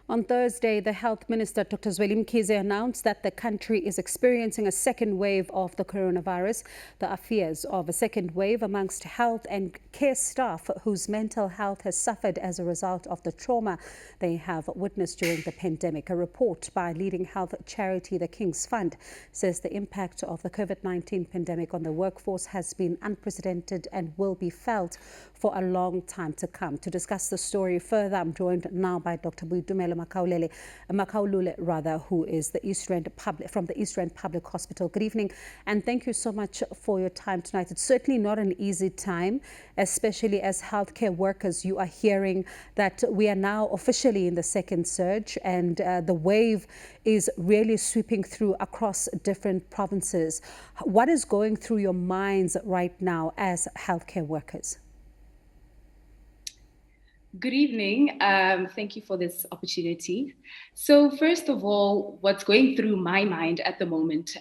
On Thursday, the Health Minister, Dr Zweli Mkhize, announced that the country is experiencing a second wave of the coronavirus. There are fears of a second wave amongst health and care staff whose mental health has suffered as a result of the trauma they have witnessed during the pandemic. A report by leading health charity, the King's Fund, says the impact of the COVID-19 pandemic on the workforce has been unprecedented and will be felt for a long time to come. To discuss the story further, I'm joined now by Dr Boitumelo Makaulule, who is from the Eastrand Public Hospital. Good evening, and thank you so much for your time tonight. It's certainly not an easy time, especially as healthcare workers. You are hearing that we are now officially in the second surge, and the wave is really sweeping through across different provinces. What is going through your minds right now as healthcare workers? Good evening. Thank you for this opportunity. So first of all, what's going through my mind at the moment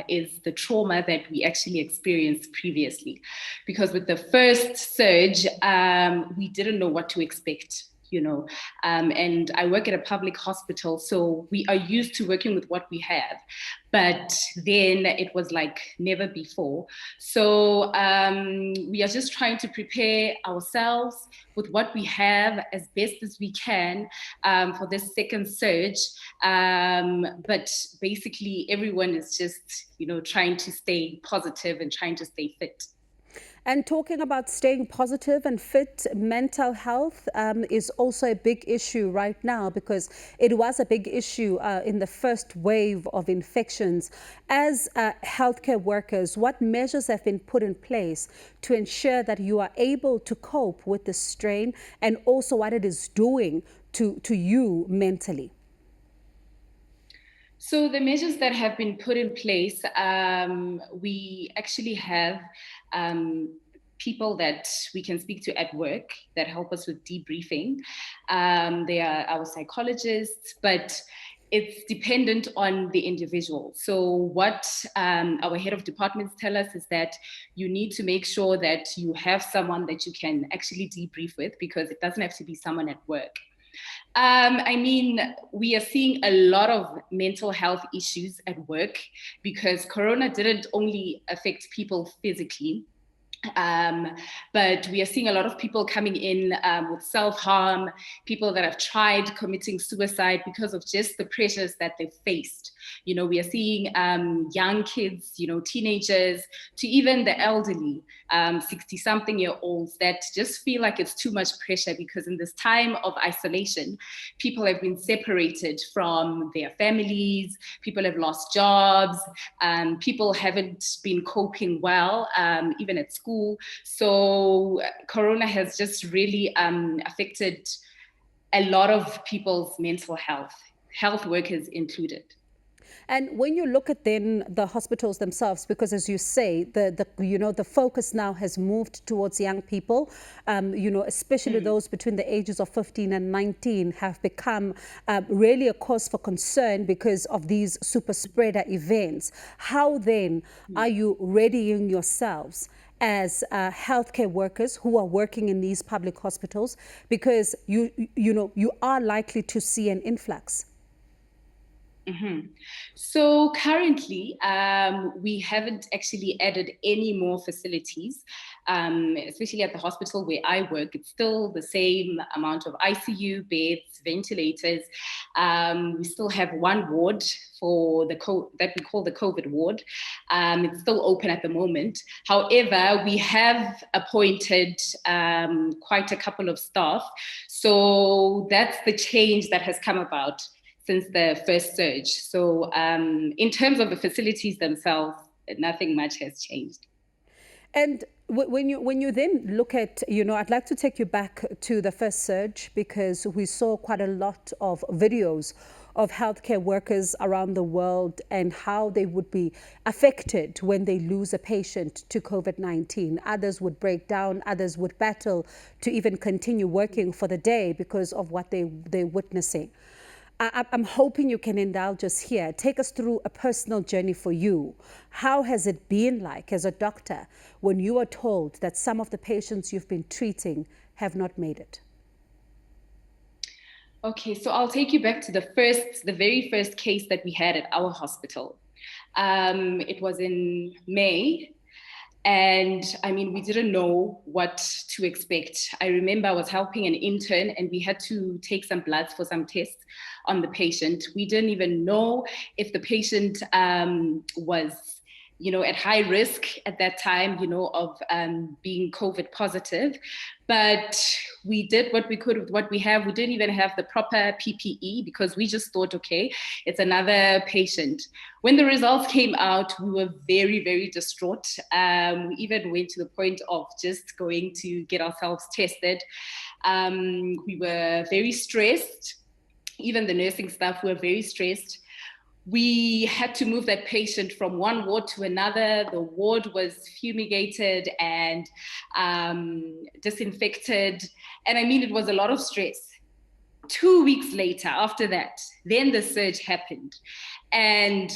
is the trauma that we actually experienced previously. Because with the first surge, we didn't know what to expect. And I work at a public hospital, so we are used to working with what we have. But then it was like never before. So we are just trying to prepare ourselves with what we have as best as we can for this second surge. But basically everyone is just, trying to stay positive and trying to stay fit. And talking about staying positive and fit, mental health is also a big issue right now, because it was a big issue in the first wave of infections. As healthcare workers, what measures have been put in place to ensure that you are able to cope with the strain, and also what it is doing to you mentally? So the measures that have been put in place, we actually have people that we can speak to at work that help us with debriefing. They are our psychologists, but it's dependent on the individual. So what our head of departments tell us is that you need to make sure that you have someone that you can actually debrief with, because it doesn't have to be someone at work. We are seeing a lot of mental health issues at work, because Corona didn't only affect people physically, but we are seeing a lot of people coming in with self-harm, people that have tried committing suicide because of just the pressures that they've faced. We are seeing young kids, teenagers, to even the elderly, 60-something-year-olds that just feel like it's too much pressure, because in this time of isolation, people have been separated from their families, people have lost jobs, people haven't been coping well, even at school. So Corona has just really affected a lot of people's mental health workers included. And when you look at then the hospitals themselves, because as you say, the focus now has moved towards young people, especially those between the ages of 15 and 19 have become really a cause for concern because of these super spreader events. How then are you readying yourselves as healthcare workers who are working in these public hospitals, because you are likely to see an influx? Mm-hmm. So currently, we haven't actually added any more facilities, especially at the hospital where I work. It's still the same amount of ICU beds, ventilators. We still have one ward for that we call the COVID ward. It's still open at the moment. However, we have appointed quite a couple of staff. So that's the change that has come about since the first surge. So in terms of the facilities themselves, nothing much has changed. And when you then look at, I'd like to take you back to the first surge, because we saw quite a lot of videos of healthcare workers around the world and how they would be affected when they lose a patient to COVID-19. Others would break down, others would battle to even continue working for the day because of what they're witnessing. I'm hoping you can indulge us here. Take us through a personal journey for you. How has it been like as a doctor when you are told that some of the patients you've been treating have not made it? Okay, so I'll take you back to the very first case that we had at our hospital. It was in May. And I mean, we didn't know what to expect. I remember I was helping an intern and we had to take some bloods for some tests on the patient. We didn't even know if the patient was, at high risk at that time, of being COVID positive. But we did what we could with what we have. We didn't even have the proper PPE because we just thought, okay, it's another patient. When the results came out, we were very, very distraught. We even went to the point of just going to get ourselves tested. We were very stressed. Even the nursing staff were very stressed. We had to move that patient from one ward to another. The ward was fumigated and disinfected. And I mean, it was a lot of stress. 2 weeks later, after that, then the surge happened. And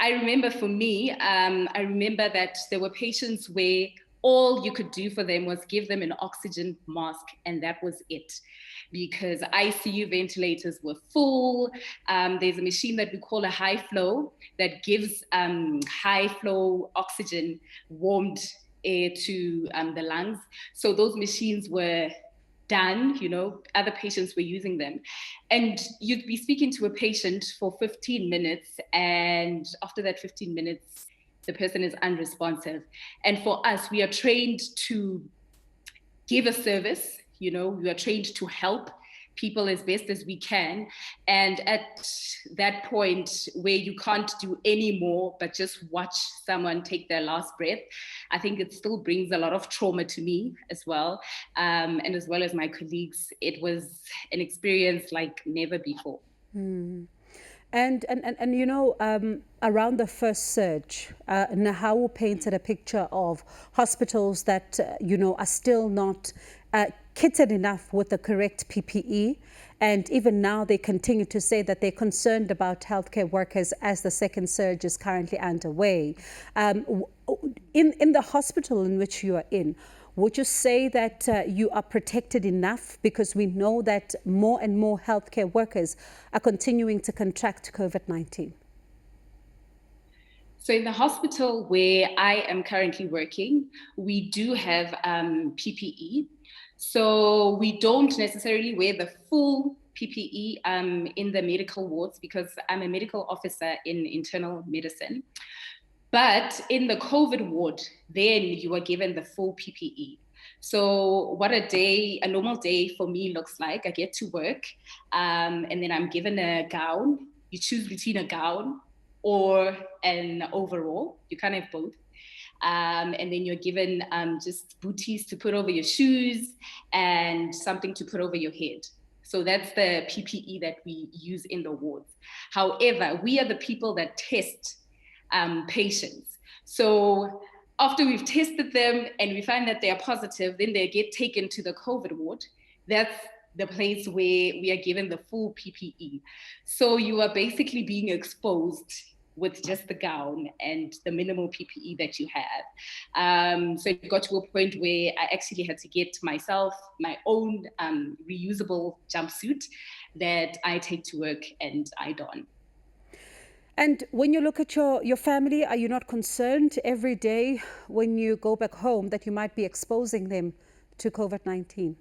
I remember for me, I remember that there were patients where all you could do for them was give them an oxygen mask, and that was it. Because ICU ventilators were full. There's a machine that we call a high flow that gives high flow oxygen, warmed air to the lungs. So those machines were done, other patients were using them. And you'd be speaking to a patient for 15 minutes, and after that 15 minutes, the person is unresponsive. And for us, we are trained to give a service, we are trained to help people as best as we can. And at that point where you can't do any more but just watch someone take their last breath, I think it still brings a lot of trauma to me as well. And as well as my colleagues, it was an experience like never before. And around the first surge, Nahau painted a picture of hospitals that, are still not kitted enough with the correct PPE. And even now they continue to say that they're concerned about healthcare workers as the second surge is currently underway. In the hospital in which you are in, would you say that you are protected enough? Because we know that more and more healthcare workers are continuing to contract COVID-19. So in the hospital where I am currently working, we do have PPE. So we don't necessarily wear the full PPE in the medical wards because I'm a medical officer in internal medicine. But in the COVID ward, then you are given the full PPE. So what a normal day for me looks like. I get to work and then I'm given a gown. You choose between a gown or an overall. You can't have both. And then you're given just booties to put over your shoes and something to put over your head. So that's the PPE that we use in the wards. However, we are the people that test patients. So after we've tested them and we find that they are positive, then they get taken to the COVID ward. That's the place where we are given the full PPE. So you are basically being exposed with just the gown and the minimal PPE that you have. So it got to a point where I actually had to get myself my own reusable jumpsuit that I take to work and I don. And when you look at your family, are you not concerned every day when you go back home that you might be exposing them to COVID-19?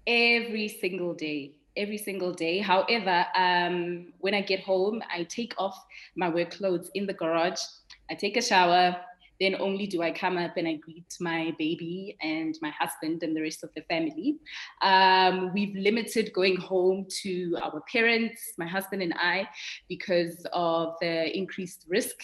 Every single day. However, when I get home, I take off my work clothes in the garage. I take a shower. Then only do I come up and I greet my baby and my husband and the rest of the family. We've limited going home to our parents, my husband and I, because of the increased risk.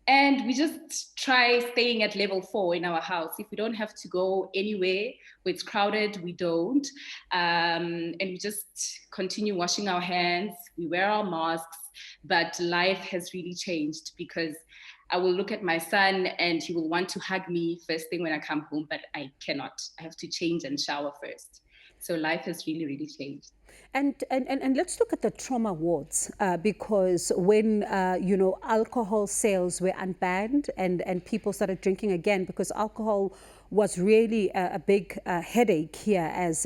And we just try staying at level 4 in our house. If we don't have to go anywhere where it's crowded, we don't. And we just continue washing our hands. We wear our masks, but life has really changed because I will look at my son and he will want to hug me first thing when I come home, but I cannot. I have to change and shower first. So life has really, really changed. And let's look at the trauma wards because when alcohol sales were unbanned and people started drinking again because alcohol was really a big headache here, as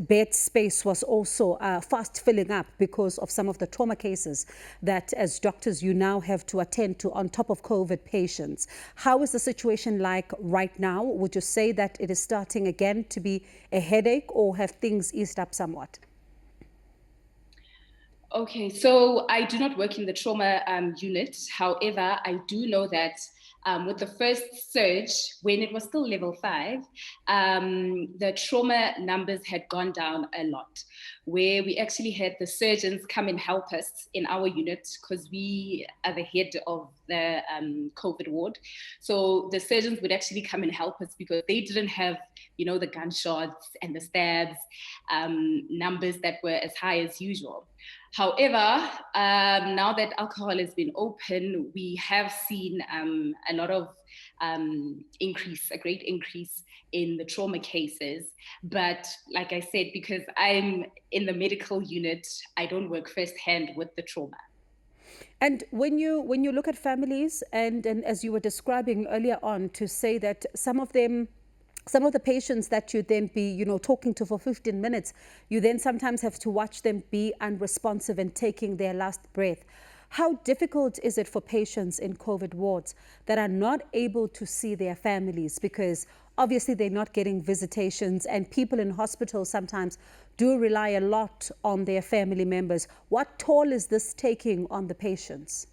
bed space was also fast filling up because of some of the trauma cases that, as doctors, you now have to attend to on top of COVID patients. How is the situation like right now? Would you say that it is starting again to be a headache, or have things eased up somewhat? Okay, so I do not work in the trauma unit. However, I do know that with the first surge, when it was still level 5, the trauma numbers had gone down a lot, where we actually had the surgeons come and help us in our unit, because we are the head of the COVID ward. So the surgeons would actually come and help us because they didn't have, the gunshots and the stabs numbers that were as high as usual. However, now that alcohol has been open, we have seen a lot of a great increase in the trauma cases. But like I said, because I'm in the medical unit, I don't work firsthand with the trauma. And when you look at families, and as you were describing earlier on, to say that some of the patients that you then be, talking to for 15 minutes, you then sometimes have to watch them be unresponsive and taking their last breath. How difficult is it for patients in COVID wards that are not able to see their families, because obviously they're not getting visitations, and people in hospitals sometimes do rely a lot on their family members? What toll is this taking on the patients?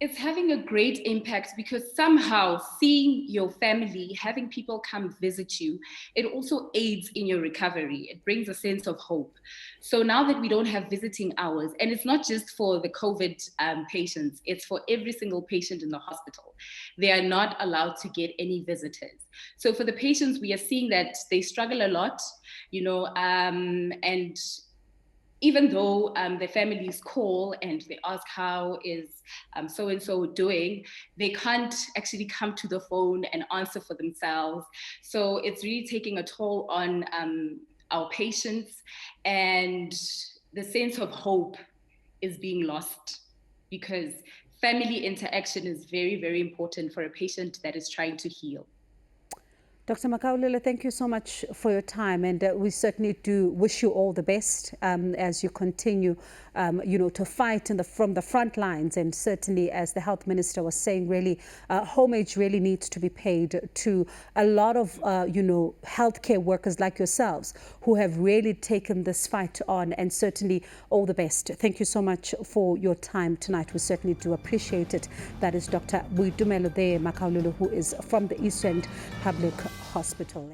It's having a great impact, because somehow seeing your family, having people come visit you, it also aids in your recovery. It brings a sense of hope. So now that we don't have visiting hours, and it's not just for the COVID patients, it's for every single patient in the hospital. They are not allowed to get any visitors. So for the patients, we are seeing that they struggle a lot, and even though the families call and they ask how is so-and-so doing, they can't actually come to the phone and answer for themselves. So it's really taking a toll on our patients, and the sense of hope is being lost, because family interaction is very, very important for a patient that is trying to heal. Dr. Makaulule, thank you so much for your time, and we certainly do wish you all the best as you continue, to fight from the front lines. And certainly, as the health minister was saying, really, homage really needs to be paid to a lot of, healthcare workers like yourselves who have really taken this fight on, and certainly all the best. Thank you so much for your time tonight. We certainly do appreciate it. That is Dr. Boitumelo Makaulule, who is from the Eastrand Public Hospital.